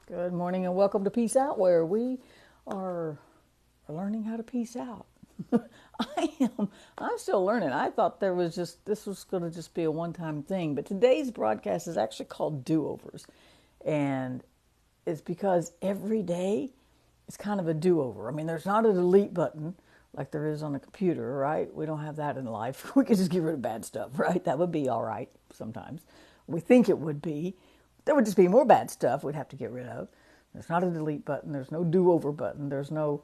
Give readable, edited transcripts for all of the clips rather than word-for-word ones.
Good morning and welcome to Peace Out, where we are learning how to peace out. I'm still learning. I thought this was going to just be a one-time thing, but today's broadcast is actually called Do-Overs. And it's because every day is kind of a do-over. I mean, there's not a delete button like there is on a computer, right? We don't have that in life. We could just get rid of bad stuff, right? That would be all right sometimes. We think it would be. There would just be more bad stuff we'd have to get rid of. There's not a delete button. There's no do-over button. There's no,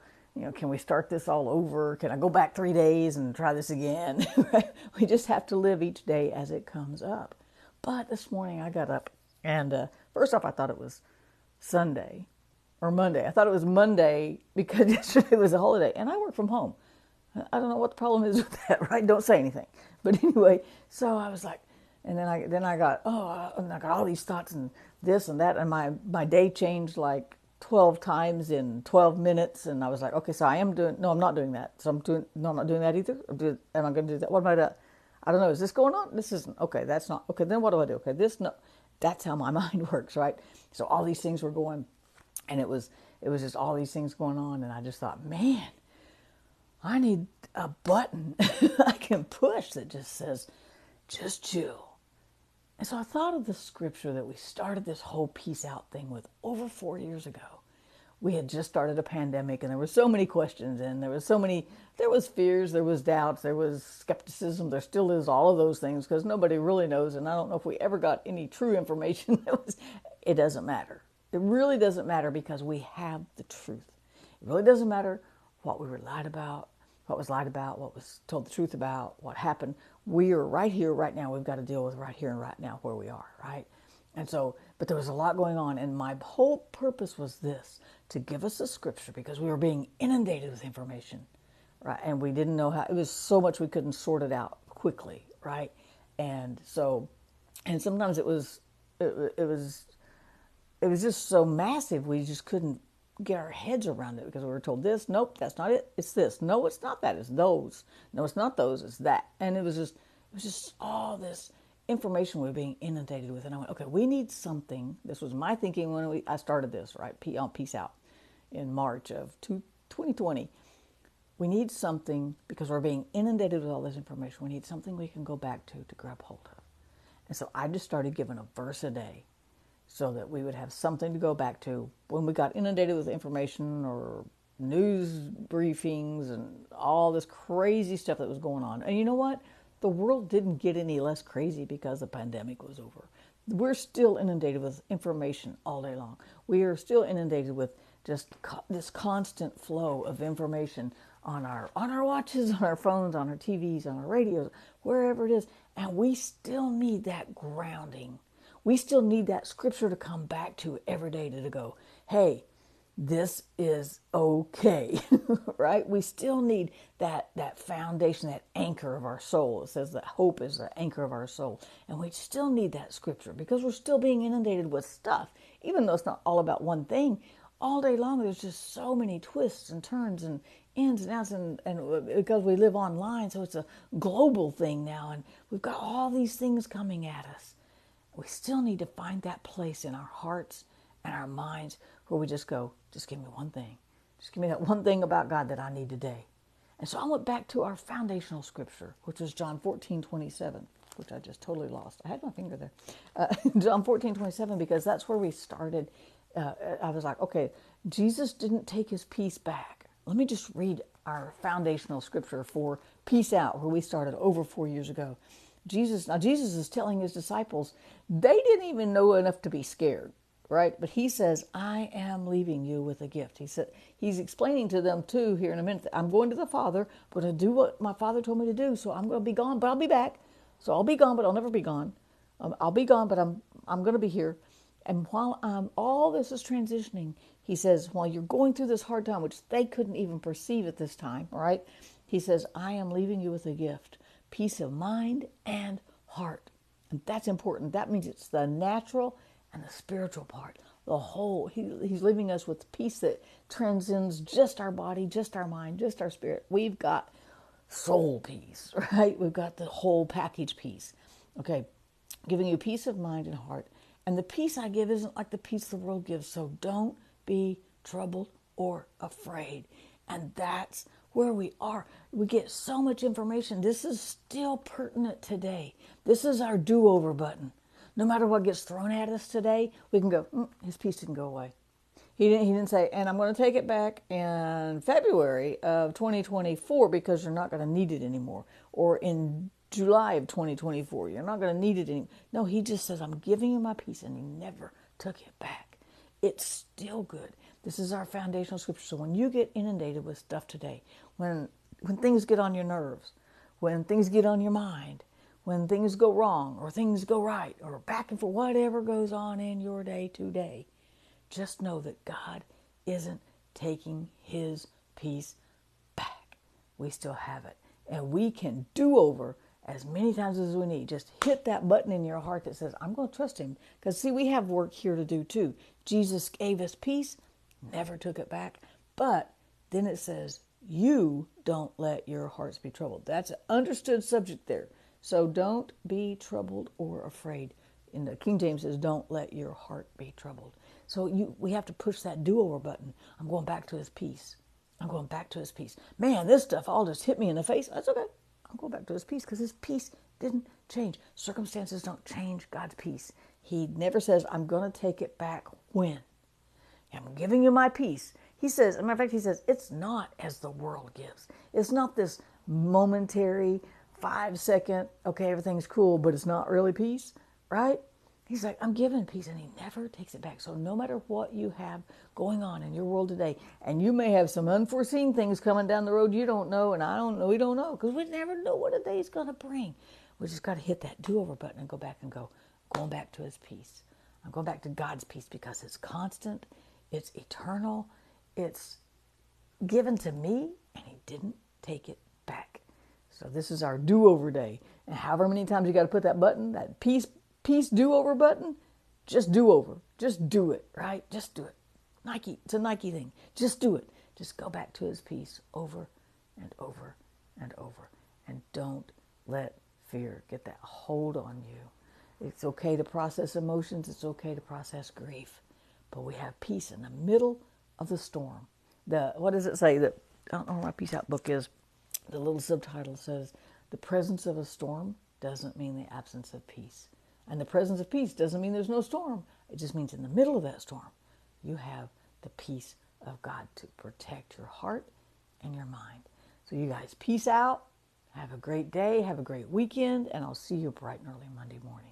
can we start this all over? Can I go back 3 days and try this again? Right? We just have to live each day as it comes up. But this morning I got up and first off, I thought it was Sunday or Monday. I thought it was Monday because yesterday was a holiday and I work from home. I don't know what the problem is with that, right? Don't say anything. But anyway, so I was like, and then I got and I got all these thoughts and this and that, and my day changed like 12 times in 12 minutes, and I was like, okay, so I am doing no, I'm not doing that. So I'm not doing that either. Am I going to do that? What am I doing? I don't know. Is this going on? This isn't okay. That's not okay. Then what do I do? Okay, this no. That's how my mind works, right? So all these things were going, and it was just all these things going on, and I just thought, man, I need a button I can push that just says, just chill. And so I thought of the scripture that we started this whole peace out thing with over 4 years ago. We had just started a pandemic and there were so many questions and there was fears, there was doubts, there was skepticism, there still is all of those things because nobody really knows. And I don't know if we ever got any true information it doesn't matter. It really doesn't matter because we have the truth. It really doesn't matter what we were lied about, what was lied about, what was told the truth about, what happened. We are right here, right now. We've got to deal with right here and right now where we are, right? And so, but there was a lot going on. And my whole purpose was this, to give us a scripture because we were being inundated with information, right? And we didn't know how, it was so much we couldn't sort it out quickly, right? And so, and sometimes it was just so massive we just couldn't get our heads around it because we were told this, nope, that's not it, it's this, no, it's not that, it's those, no, it's not those, it's that. And it was just all this information we were being inundated with. And I went, okay, we need something. This was my thinking when I started this, right, on Peace Out in March of 2020. We need something because we're being inundated with all this information. We need something we can go back to grab hold of. And so I just started giving a verse a day so that we would have something to go back to when we got inundated with information or news briefings and all this crazy stuff that was going on. And you know what? The world didn't get any less crazy because the pandemic was over. We're still inundated with information all day long. We are still inundated with just this constant flow of information on our watches, on our phones, on our TVs, on our radios, wherever it is. And we still need that grounding. We still need that scripture to come back to every day to go, hey, this is okay, right? We still need that foundation, that anchor of our soul. It says that hope is the anchor of our soul. And we still need that scripture because we're still being inundated with stuff. Even though it's not all about one thing, all day long there's just so many twists and turns and ins and outs and because we live online, so it's a global thing now. And we've got all these things coming at us. We still need to find that place in our hearts and our minds where we just go, just give me one thing. Just give me that one thing about God that I need today. And so I went back to our foundational scripture, which was John 14:27, which I just totally lost. I had my finger there. John 14:27, because that's where we started. I was like, okay, Jesus didn't take his peace back. Let me just read our foundational scripture for Peace Out, where we started over 4 years ago. Jesus is telling his disciples, they didn't even know enough to be scared, right? But he says, I am leaving you with a gift. He's explaining to them too here in a minute, that I'm going to the Father, I'm going to do what my Father told me to do. So I'm going to be gone, but I'll be back. So I'll be gone, but I'll never be gone. I'll be gone, but I'm going to be here. And while all this is transitioning, he says, while you're going through this hard time, which they couldn't even perceive at this time, all right? He says, I am leaving you with a gift. Peace of mind and heart. And that's important. That means it's the natural and the spiritual part. The whole, he's leaving us with peace that transcends just our body, just our mind, just our spirit. We've got soul peace, right? We've got the whole package peace. Okay, giving you peace of mind and heart And the peace I give isn't like the peace the world gives. So don't be troubled or afraid. And that's where we are. We get so much information. This is still pertinent today. This is our do-over button. No matter what gets thrown at us today, we can go, his peace didn't go away. He didn't say, and I'm going to take it back in February of 2024 because you're not going to need it anymore. Or in July of 2024, you're not going to need it anymore. No, he just says, I'm giving you my peace, and he never took it back. It's still good. This is our foundational scripture. So when you get inundated with stuff today, when things get on your nerves, when things get on your mind, when things go wrong or things go right or back and forth, whatever goes on in your day today, just know that God isn't taking his peace back. We still have it. And we can do over as many times as we need. Just hit that button in your heart that says, I'm going to trust him. Because see, we have work here to do too. Jesus gave us peace, never took it back. But then it says, you don't let your hearts be troubled. That's an understood subject there. So don't be troubled or afraid. In the King James says, don't let your heart be troubled. So we have to push that do-over button. I'm going back to his peace. I'm going back to his peace. Man, this stuff all just hit me in the face. That's okay. I'm going back to his peace because his peace didn't change. Circumstances don't change God's peace. He never says, I'm going to take it back when. I'm giving you my peace. He says, as a matter of fact, he says, it's not as the world gives. It's not this momentary, 5-second, okay, everything's cool, but it's not really peace, right? He's like, I'm giving peace, and he never takes it back. So no matter what you have going on in your world today, and you may have some unforeseen things coming down the road you don't know, and I don't know, we don't know, because we never know what a day is going to bring. We just got to hit that do-over button and go back and go, going back to his peace. I'm going back to God's peace because it's constant, it's eternal, it's given to me, and he didn't take it back. So this is our do-over day. And however many times you got to put that button, that peace do-over button, just do over. Just do it, right? Just do it. Nike, it's a Nike thing. Just do it. Just go back to his peace over and over and over. And don't let fear get that hold on you. It's okay to process emotions. It's okay to process grief. But we have peace in the middle of the storm. What does it say? I don't know where my Peace Out book is. The little subtitle says, the presence of a storm doesn't mean the absence of peace. And the presence of peace doesn't mean there's no storm. It just means in the middle of that storm, you have the peace of God to protect your heart and your mind. So you guys, peace out. Have a great day. Have a great weekend. And I'll see you bright and early Monday morning.